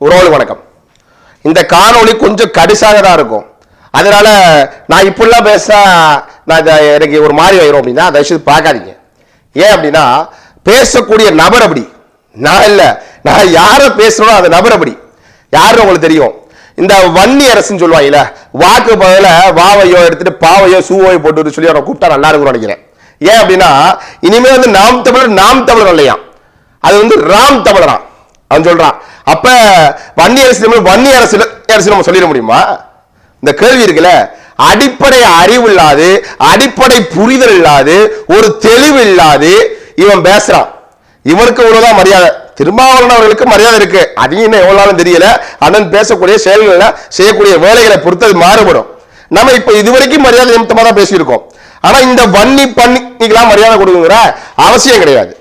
உறவுகளுக்கு வணக்கம். இந்த காணொளி கொஞ்சம் கடிசாக தான் இருக்கும். அதனால நான் இப்படிலாம் பேச நான் எனக்கு ஒரு மாதிரி ஆயிரும் அப்படின்னா தயவுசெய்து பார்க்காதீங்க. ஏன் அப்படின்னா பேசக்கூடிய நபர் அப்படி, நான் இல்லை, நான் யாரை பேசணும் அந்த நபர் அப்படி. யாருன்னு உங்களுக்கு தெரியும். இந்த வன்னி அரசுன்னு சொல்லுவாங்கல்ல, வாக்கு பதில வாவையோ எடுத்துட்டு பாவையோ சூவையோ போட்டு சொல்லி அவனை கூப்பிட்டா நல்லா இருக்கும்னு நினைக்கிறேன். ஏன் அப்படின்னா இனிமே வந்து நாம் தமிழர் இல்லையா, அது ராம் தமிழரான் அவன் சொல்றான். அப்ப வன்னி அரசு நம்ம சொல்லிட முடியுமா? இந்த கேள்வி இருக்குல்ல, அடிப்படை அறிவு இல்லாது, அடிப்படை புரிதல் இல்லாது, ஒரு தெளிவு இல்லாது இவன் பேசுறான். இவனுக்கு இவ்வளவுதான் மரியாதை. திருமாவளவன் அவர்களுக்கு மரியாதை இருக்கு, அதையும் இன்னும் எவ்வளவு தெரியல. அண்ணன் பேசக்கூடிய செயல்களை செய்யக்கூடிய வேலைகளை பொறுத்து மாறுபடும். நம்ம இப்ப இதுவரைக்கும் மரியாதை நிமித்தமா தான் பேசியிருக்கோம். ஆனா இந்த வன்னி பண்ணிக்கெல்லாம் மரியாதை கொடுக்குங்கிற அவசியம் கிடையாது.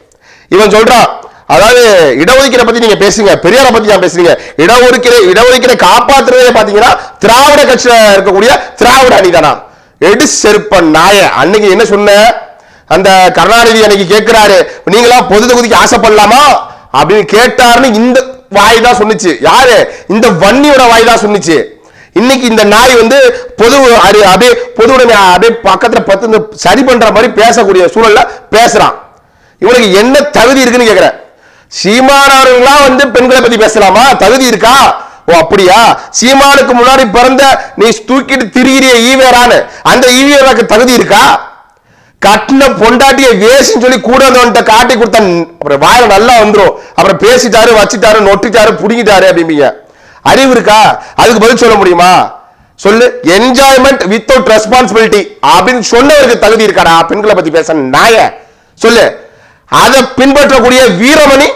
இவன் சொல்றான், அதாவது இடஒதுக்கீடை பத்தி நீங்க பேசுங்க, பெரியாரை பத்தி நான் பேசுறீங்க. இடஒதுக்கீடை காப்பாற்றுறதே பாத்தீங்கன்னா திராவிட கட்சியில இருக்கக்கூடிய திராவிட அணிதானா? எடு செருப்ப நாய. அன்னைக்கு என்ன சொன்ன, அந்த கருணாநிதி அன்னைக்கு கேட்கிறாரு, நீங்களா பொது தொகுதிக்கு ஆசைப்படலாமா அப்படின்னு கேட்டாருன்னு இந்த வாய் தான் சொன்னிச்சு. யாரு? இந்த வன்னியோட வாய் தான் சொன்னிச்சு. இன்னைக்கு இந்த நாய் பொது அப்படியே பொதுவுடைமை அப்படியே பக்கத்துல பத்து சரி பண்ற மாதிரி பேசக்கூடிய சூழல்ல பேசுறான். இவனுக்கு என்ன தகுதி இருக்குன்னு கேக்குற? சீமானவர்கள்லாம் பெண்களை பத்தி பேசலாமா? தகுதி இருக்கா? ஓ அப்படியா? சீமானுக்கு முன்னாடி பிறந்த நீ தூக்கிட்டு திரிகிறிய ஈவேரான்னு, அந்த ஈவேராக்கு தகுதி இருக்கா? கட்டின பொண்டாட்டிய வேசின்னு சொல்லி கூட காட்டி கொடுத்த அப்புறம் வாயில நல்லா வந்துரும். அப்புறம் பேசிட்டாரு, வச்சுட்டாரு, நொட்டிட்டாரு, புடிங்கிட்டாரு அப்படிம்பீங்க. அறிவு இருக்கா? அதுக்கு பதில் சொல்ல முடியுமா? சொல்லு. என்ஜாய்மெண்ட் வித்தவுட் ரெஸ்பான்சிபிலிட்டி அப்படின்னு சொன்னவருக்கு தகுதி இருக்காடா பெண்களை பத்தி பேச? நாய சொல்லு. அதை பின்பற்றக்கூடிய வீரமணி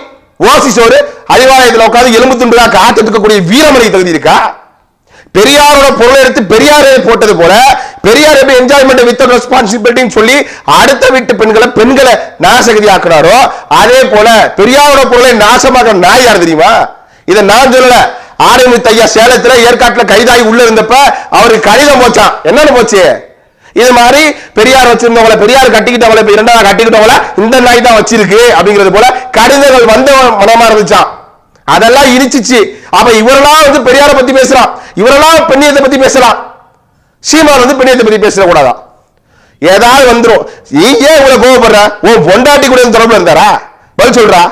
ஓசிசோடு அறிவாலயத்தில் உட்காந்து எலும்பு துண்டுதா காத்துட்டு இருக்கக்கூடிய வீரமணி தகுதி இருக்கா? பெரியாரோட பொருளை எடுத்து பெரியாரை போட்டது போல பெரியார் எப்படி என்ஜாய்மெண்ட் வித் ரெஸ்பான்சிபிலிட்டி சொல்லி அடுத்த வீட்டு பெண்களை நாசகதி ஆக்குறாரோ, அதே போல பெரியாரோட பொருளை நாசமாக நாய் யார் தெரியுமா? இதை நான் சொல்லல. ஆணையமுத்து ஐயா சேலத்துல ஏற்காட்டுல கைதாகி உள்ள இருந்தப்ப அவருக்கு கடிதம் போச்சான். என்னன்னு போச்சு? இது மாதிரி பெரியார் வச்சிருந்தவங்களை, பெரியார் கட்டிக்கிட்டவங்களை, இப்ப இரண்டாவது கட்டிக்கிட்டவங்கள இந்த நாய் தான் வச்சிருக்கு அப்படிங்கிறது போல கடிதங்கள் வந்த மனமா இருந்துச்சான். அதெல்லாம் இடிச்சிச்சு. அப்ப இவரெல்லாம் பெரியார பத்தி பேசுறான், இவரெல்லாம் பெண்ணியத்தை பத்தி பேசலாம். சீமான் பெண்ணியத்தை பத்தி பேச கூடாதா? ஏதாவது வந்துரும். நீ ஏன் இவ்வளவு கோவப்படுற? உன் பொண்டாட்டி கூட தொடர்புல இருந்தாரா? பதில் சொல்றா.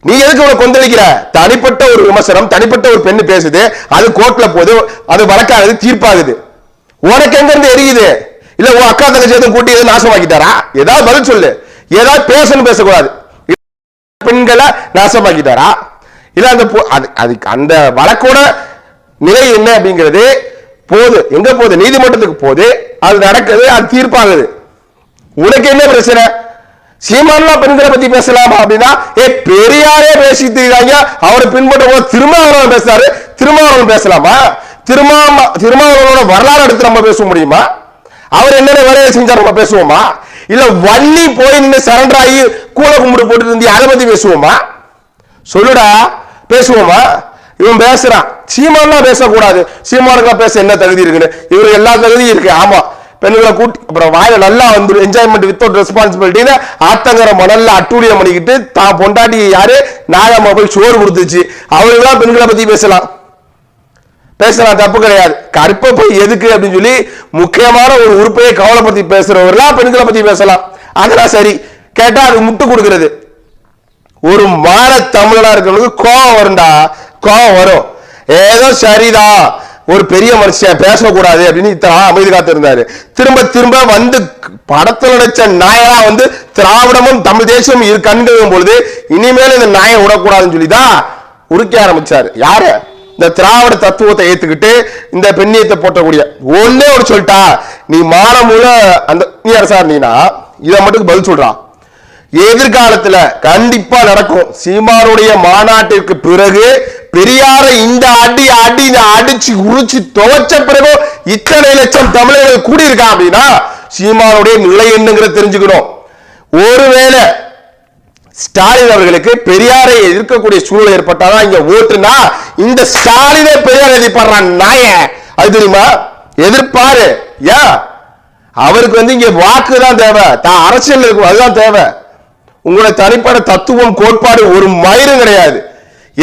நீ எதுக்கு இவ்வளவு கொந்தளிக்கிற? தனிப்பட்ட ஒரு விமர்சனம், தனிப்பட்ட ஒரு பெண்ணு பேசுது, அது கோர்ட்ல போகுது, அது வழக்காகுது, தீர்ப்பாகுது. உனக்கு எங்க இருந்து எரியுது? இல்ல உன் அக்கா தங்கச்சி கூட்டி நாசமாக்கிட்டாரா? ஏதாவது பதில் சொல்லு. ஏதாவது பேசணும், பேசக்கூடாது. பெண்களை நாசமாக்கிட்டாரா? இல்ல அந்த வழக்கோட நிலை என்ன அப்படிங்கிறது போது, எங்க போகுது? நீதிமன்றத்துக்கு போது, அது நடக்குது, அது தீர்ப்பாகுது. உனக்கு என்ன பிரச்சனை? சீமான்லாம் பெண்களை பத்தி பேசலாமா அப்படின்னா, பெரியாரே பேசிட்டு இருக்காங்க, அவரை பின்பற்ற திருமாவளவன் பேசுறாரு, திருமாவளவன் பேசலாமா? திருமாவளவனோட வரலாறு எடுத்து நம்ம பேச முடியுமா? அவர் என்னென்ன வேலையை செஞ்சார் நம்ம பேசுவோமா? இல்ல வள்ளி போய் நின்று சரண்டர் ஆகி கூல கும்பிட்டு போட்டு இருந்தி அதை பத்தி பேசுவோமா? சொல்லுடா, பேசுவோமா? இவன் பேசுறான். சீமான்லாம் பேசக்கூடாது, சீமானுக்குலாம் பேச என்ன தகுதி இருக்குன்னு. இவருக்கு எல்லா தகுதியும் இருக்கு. ஆமா, பெண்களை கூட்டி அப்புறம் வாயில நல்லா என்ஜாய்மெண்ட் வித்தவுட் ரெஸ்பான்சிபிலிட்டின்னு ஆத்தங்கர மணல்ல அட்டூழியம் பண்ணிக்கிட்டு தான் பொண்டாட்டி யாரு நாகம்மா போய் சோறு கொடுத்துச்சு, அவருக்கெல்லாம் பெண்களை பத்தி பேசலாம். தப்பு கிடையாது. கற்பை போய் எதுக்கு அப்படின்னு சொல்லி முக்கியமான ஒரு உறுப்பையை கவலைப்படுத்தி பேசுறவர்களாம் பெண்களை பத்தி பேசலாம். அதெல்லாம் சரி. கேட்டா அது முட்டு கொடுக்கிறது. ஒரு மான தமிழனா இருக்கிறவங்களுக்கு கோபம் வரும்டா, கோபம் வரும். ஏதோ சரிதான், ஒரு பெரிய மனுஷன் பேசக்கூடாது அப்படின்னு இத்தனை அமைதி காத்து இருந்தாரு. திரும்ப திரும்ப படத்தில் நடிச்ச நாயா திராவிடமும் தமிழ் தேசமும் இரு கண்களும் பொழுது இனிமேல் இந்த நாயை விடக்கூடாதுன்னு சொல்லிதான் உருக்க ஆரம்பிச்சாரு. யாரு? இந்த திராவிட தத்துவத்தை ஏத்துக்கிட்டு இந்த பெண்ணியத்தை போட்டக்கூடிய ஒன்னே ஒரு சொல்லிட்டா, நீ மானமுல அந்த நீ அரசா இருந்தீங்கன்னா இதை மட்டும் பதில் சொல்றான். எதிர்காலத்துல கண்டிப்பா நடக்கும். சீமானுடைய மாநாட்டிற்கு பிறகு பெரியாரை இந்த அடிச்சு உரிச்சு துவைச்ச பிறகு இத்தனை லட்சம் தமிழர்கள் கூடியிருக்கான் அப்படின்னா சீமானுடைய நிலை என்னங்கிறத தெரிஞ்சுக்கணும். ஒருவேளை ஸ்டாலின் அவர்களுக்கு பெரியாரை எதிர்க்கக்கூடிய சூழல் ஏற்பட்டாதான் இங்க ஓட்டுனா இந்த ஸ்டாலினே பெரியாரை எதிர்ப்பாடுறான் நாய. அது தெரியுமா? எதிர்ப்பாரு. ஏன்? அவருக்கு இங்க வாக்கு தான் தேவை, தான் அரசியல் இருக்கும், அதுதான் தேவை. உங்களுடைய தனிப்பட்ட தத்துவம் கோட்பாடு ஒரு மயிரும் கிடையாது.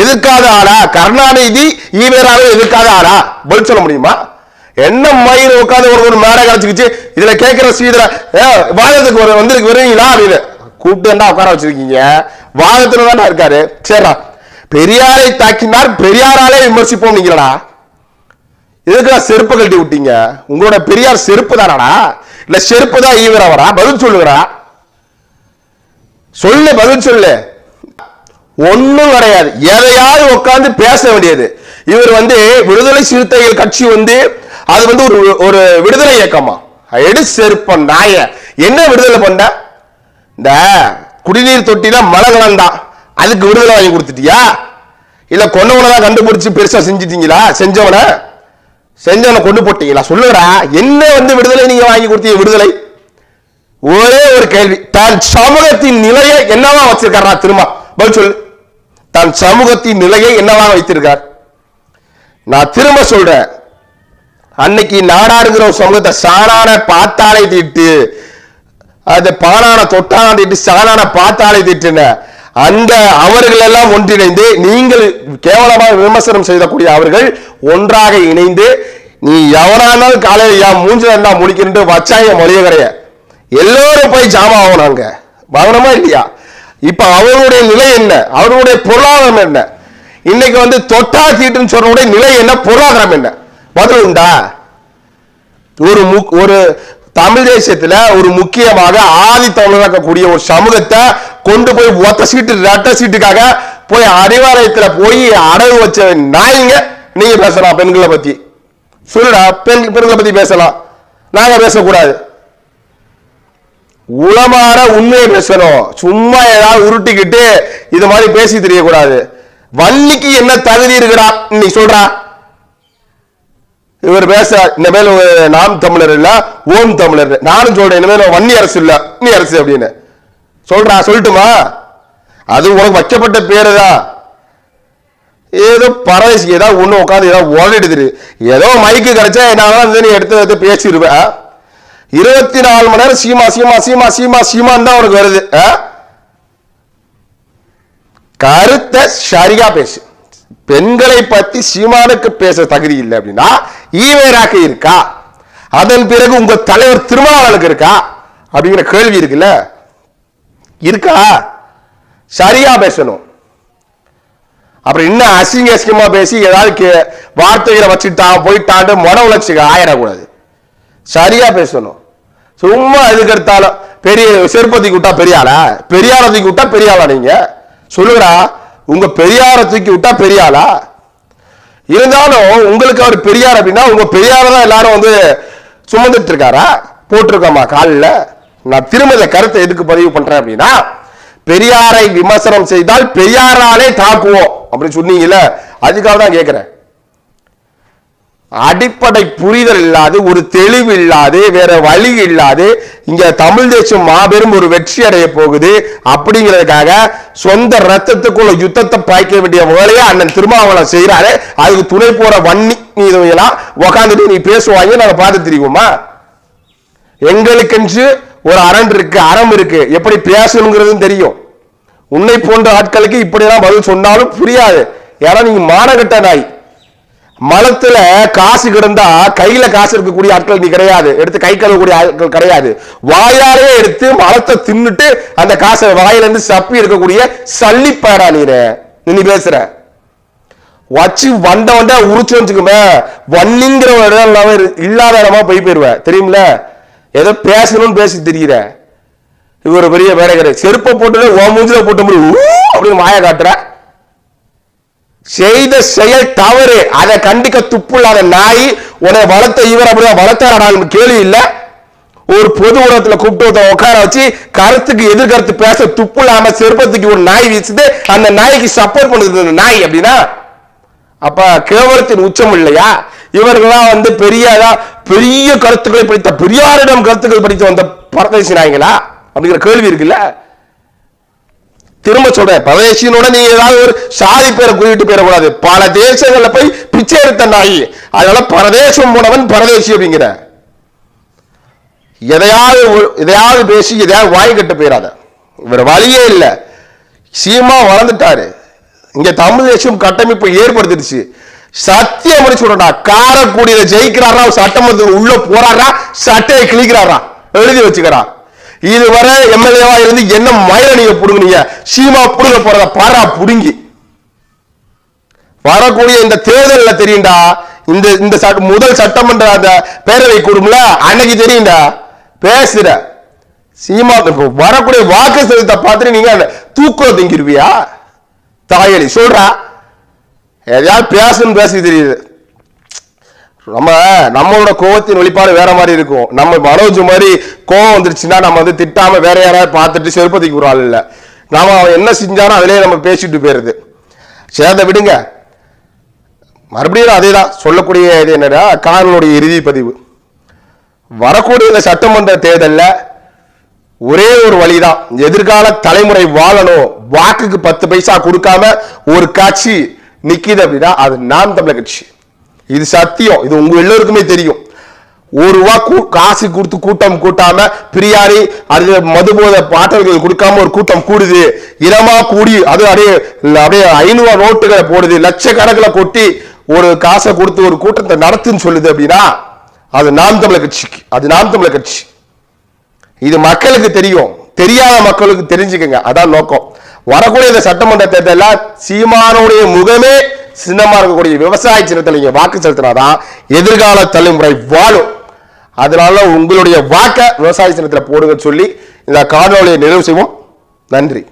எதிர்க்காத ஆளா? கருணாநிதி ஈவேராவை எதிர்க்காத ஆளா? பதில் சொல்ல முடியுமா? என்ன மயிர் உட்காந்து ஒரு மேடை கழிச்சுக்கிச்சு இதுல கேட்கிற ஸ்ரீதர வாதத்துக்கு வருவீங்களா அப்படின்னு கூப்பிட்டு உட்கார வச்சிருக்கீங்க. வாதத்துல தானே இருக்காரு. சரிடா, பெரியாரை தாக்கினார், பெரியாராலே விமர்சிப்போம் நீங்களா? எதுக்குடா செருப்பு கழட்டி விட்டீங்க? உங்களோட பெரியார் செருப்பு தானடா இல்ல செருப்பு தான் ஈவரவரா? பதில் சொல்லுகிறா, சொல்லு, பதில் சொல்லு. ஒண்ணும் கிடையாது. எதையாவது உட்கார்ந்து பேச வேண்டியது. இவர் விடுதலை சிறுத்தைகள் கட்சி அது ஒரு விடுதலை இயக்கமா? எடு செருப்ப நாய. என்ன விடுதலை பண்ண? இந்த குடிநீர் தொட்டில மழை கலந்தான், அதுக்கு விடுதலை வாங்கி கொடுத்துட்டியா? இல்ல கொண்டவனதான் கண்டுபிடிச்சு பெருசா செஞ்சிட்டீங்களா? செஞ்சவனை கொண்டு போட்டீங்களா? சொல்லுறா, என்ன விடுதலை நீங்க வாங்கி கொடுத்தீங்க? விடுதலை ஒரே ஒரு கேள்வி, தான் சமூகத்தின் நிலையை என்னவா வச்சிருக்காரா? திரும்ப பதில் சொல்லு. தான் சமூகத்தின் நிலையை என்னவா வைத்திருக்கார்? நான் திரும்ப சொல்றேன், அன்னைக்கு நாடாடுகிற சமூகத்தை சாணான பாத்தாளை தீட்டு, அது பாலான தொட்டான தீட்டு, சாணான பாத்தாளை தீட்டுன அந்த அவர்கள் எல்லாம் ஒன்றிணைந்து, நீங்கள் கேவலமாக விமர்சனம் செய்யக்கூடிய அவர்கள் ஒன்றாக இணைந்து, நீ எவனானாலும் காலையில் மூஞ்சில இருந்தா முடிக்கிட்டு வச்சாங்க மொழிய கிடையாது, எல்லோரும் போய் ஜாமா ஆகணாங்க. வாங்கணுமா இல்லையா? இப்ப அவர்களுடைய நிலை என்ன? அவர்களுடைய பொருளாதாரம் என்ன? இன்னைக்கு தொட்டா தீட்டுன்னு சொல்றவுடைய நிலை என்ன? பொருளாதாரம் என்ன? பதில் உண்டா? ஒரு தமிழ் தேசத்துல ஒரு முக்கியமாக ஆதி தமிழாக்கக்கூடிய ஒரு சமூகத்தை கொண்டு போய் ஒத்த சீட்டு ரெட்ட சீட்டுக்காக போய் அறிவாலயத்துல போய் அடகு வச்ச நாய்ங்க நீங்க பேசலாம். பெண்களை பத்தி சொல்லுடா, பெண்களை பத்தி பேசலாம், நாங்க பேசக்கூடாது. உளமாற உண்மையை பேசணும். சும்மா ஏதாவது உருட்டிக்கிட்டு இது மாதிரி பேசி தெரியக்கூடாது. வன்னிக்கு என்ன தகுதி இருக்குடா நீ சொல்றா? இவர் பேச இனிமேல் நாம் தமிழர் இல்ல, ஓம் தமிழர். நானும் சொல்றேன், இனிமேல் வன்னி அரசு இல்ல, நீ அரசு அப்படின்னு சொல்றா. சொல்லட்டுமா? அது உனக்கு வைக்கப்பட்ட பேரு தான். ஏதோ பரவாயில்ல, ஏதாவது ஒண்ணு உட்காந்து ஏதாவது ஓடிடுது, ஏதோ மைக்கு கிடைச்சா என்ன நீ எடுத்து பேசிடுவேன். 24 மணி நேரம் சீமா சீமா சீமா சீமா சீமான் தான் உனக்கு வருது. கருத்தை சரியா பேசு. பெண்களை பத்தி சீமானுக்கு பேச தகுதி இல்லை அப்படின்னா ஈவேராக்கு இருக்கா? அதன் பிறகு உங்க தலைவர் திருமாவளவனுக்கு இருக்கா? அப்படிங்கிற கேள்வி இருக்குல்ல, இருக்கா? சரியா பேசணும். அப்புறம் இன்னும் அசிங்க அசிங்கமா பேசி ஏதாவது வார்த்தைகளை வச்சுட்டான் போயிட்டான் மன உணர்ச்சிக்கு ஆயிடக்கூடாது. சரியா பேசணும். சும்மா எதுக்கு எடுத்தாலும் பெரிய செருப்பத்திக்கு விட்டா பெரியாளா? பெரியாரத்துக்கு விட்டா பெரியாளா? நீங்க சொல்லுறா, உங்க பெரியாரத்துக்கு விட்டா பெரியாளா? இருந்தாலும் உங்களுக்கு அவர் பெரியார் அப்படின்னா உங்க பெரியார தான் எல்லாரும் சுமந்துட்டு இருக்காரா? போட்டிருக்கோமா காலில்? நான் திரும்ப இந்த கருத்தை எதுக்கு பதிவு பண்றேன் அப்படின்னா, பெரியாரை விமர்சனம் செய்தால் பெரியாராலே தாக்குவோம் அப்படின்னு சொன்னீங்கல்ல, அதுக்காக தான் கேட்கிறேன். அடிப்படை புரிதல் இல்லாது, ஒரு தெளிவு இல்லாது, வேற வழி இல்லாது இங்க தமிழ் தேசம் மாபெரும் ஒரு வெற்றி அடைய போகுது அப்படிங்கிறதுக்காக சொந்த ரத்தத்துக்குள்ள யுத்தத்தை பாய்க்க வேண்டிய வேலையை அண்ணன் திருமாவளவன் செய்யறாரு. அதுக்கு துணை போற வன்னி நீதெல்லாம் உக்காந்துட்டு நீ பேசுவாங்க, நாங்க பார்த்து தெரியுமா? எங்களுக்கென்று ஒரு அரண் இருக்கு, அறம் இருக்கு, எப்படி பேசணுங்கிறது தெரியும். உன்னை போன்ற ஆட்களுக்கு இப்படியெல்லாம் பதில் சொன்னாலும் புரியாது. ஏன்னா நீங்க மானகட்ட நாய். மலத்துல காசு கிடந்தா கையில காசு இருக்கக்கூடிய ஆட்கள் நீ கிடையாது, எடுத்து கை கழுவக்கூடிய ஆட்கள் கிடையாது. வாயாலே எடுத்து மலத்தை தின்னுட்டு அந்த காசை வாயில இருந்து சப்பி இருக்கக்கூடிய சல்லிப்பாடா நீ பேசுற. வச்சு வண்ட உரிச்சு வச்சுக்குமே, வன்னிங்கிற ஒரு இடம் இல்லாத இடமா போய் போயிருவ தெரியுமில. ஏதோ பேசணும்னு பேசி தெரியுற. இவர் பெரிய வேலைக்கிற செருப்பை போட்டு மூஞ்சில போட்டு அப்படின்னு மாய காட்டுற. செய்த செயல் தவறு, அதை கண்டிக்க துப்புள்ளாத நாய் உன்னை வளர்த்த இவர் அப்படிதான் வளர்த்தாரு கேள்வி இல்ல. ஒரு பொது உலகத்துல கூப்பிட்டு உட்கார வச்சு கருத்துக்கு எதிர்கருத்து பேச துப்புள்ளாம செருப்பத்துக்கு ஒரு நாய் வீசுது, அந்த நாய்க்கு சப்போர்ட் பண்ணுது நாய் அப்படின்னா அப்ப கேவலத்தின் உச்சம் இல்லையா? இவர்கள்லாம் பெரிய கருத்துக்களை படித்த பெரியாரிடம் கருத்துக்கள் படித்து வந்த பரதேசி நாய்களா அப்படிங்கிற கேள்வி இருக்குல்ல. திரும்ப சொல்றேன், பரதேசியனோட நீங்க ஏதாவது ஒரு சாதி பேரை குறிப்பிட்டு போயிடக்கூடாது. பல தேசங்கள்ல போய் பிச்சை எடுத்த நாய், அதனால பரதேசம் போனவன் பரதேசி அப்படிங்கிற. எதையாவது பேசி எதையாவது வாய் கட்ட போயிடாத. இவர் வழியே இல்லை. சீமா வளர்ந்துட்டாரு. இங்க தமிழ் தேசியம் கட்டமைப்பு ஏற்படுத்திடுச்சு. சத்தியம் சொல்றா, காரக்குடியில ஜெயிக்கிறாரா, சட்டமன்றத்துக்கு உள்ள போறாரா, சட்டையை கிழிக்கிறாரா, எழுதி வச்சுக்கிறா. இதுவரை எம்எல்ஏவா இருந்து என்ன மயில நீங்க புடுங்குனீங்க, சீமா புடுங்க போறத பாரா புடுங்கி. வரக்கூடிய இந்த தேர்தலில் தெரியும்டா, இந்த முதல் சட்டமன்ற அந்த பேரவை கூடும்ல, அன்னைக்கு தெரியும்டா பேசுற சீமா. வரக்கூடிய வாக்கு சதவீதத்தை பார்த்துட்டு நீங்க தூக்கம் திங்கிருவியா தாயலி சொல்றா. எதையாவது பேசணும் பேசி தெரியுது. நம்மளோட கோவத்தின் வெளிப்பாடு வேற மாதிரி இருக்கும். நம்ம மனோஜ் மாதிரி கோவம் வந்துருச்சுன்னா நம்ம வந்து திட்டாம வேற யாராவது பார்த்துட்டு செருப்பதிக்கு ஒரு ஆள் இல்லை. நாம அவன் என்ன செஞ்சானோ அதிலே நம்ம பேசிட்டு போயிருது. சேர்ந்த விடுங்க. மறுபடியும் அதே தான் சொல்லக்கூடிய இது என்னடா, காரனுடைய இறுதி பதிவு. வரக்கூடிய இந்த சட்டமன்ற தேர்தலில் ஒரே ஒரு வழிதான், எதிர்கால தலைமுறை வாழணும். வாக்குக்கு 10 பைசா கொடுக்காம ஒரு கட்சி நிக்குது அப்படின்னா அது நாம் தமிழர் கட்சி. இது சத்தியம், இது உங்க எல்லோருக்குமே தெரியும். ₹1 காசு கொடுத்து கூட்டம் கூட்டாம, பிரியாணி அது மதுபோத பாட்டல்கள் கொடுக்காம ஒரு கூட்டம் கூடுது, இரமா கூடி அது அப்படியே 500 நோட்டுகளை போடுது, லட்சக்கணக்கில் கொட்டி ஒரு காசை கொடுத்து ஒரு கூட்டத்தை நடத்துன்னு சொல்லுது அப்படின்னா அது நாம் தமிழர் கட்சிக்கு, அது நாம் தமிழர் கட்சி. இது மக்களுக்கு தெரியும், தெரியாத மக்களுக்கு தெரிஞ்சுக்கங்க, அதான் நோக்கம். வரக்கூடிய இந்த சட்டமன்ற தேர்தலில் சீமானுடைய முகமே சின்னமா இருக்கக்கூடிய விவசாய சின்னத்தில் நீங்க வாக்கு செலுத்தினாதான் எதிர்கால தலைமுறை வாழும். அதனால உங்களுடைய வாக்க விவசாய சின்னத்தில் போடுங்க சொல்லி இந்த காணொலியை நிறைவு செய்வோம். நன்றி.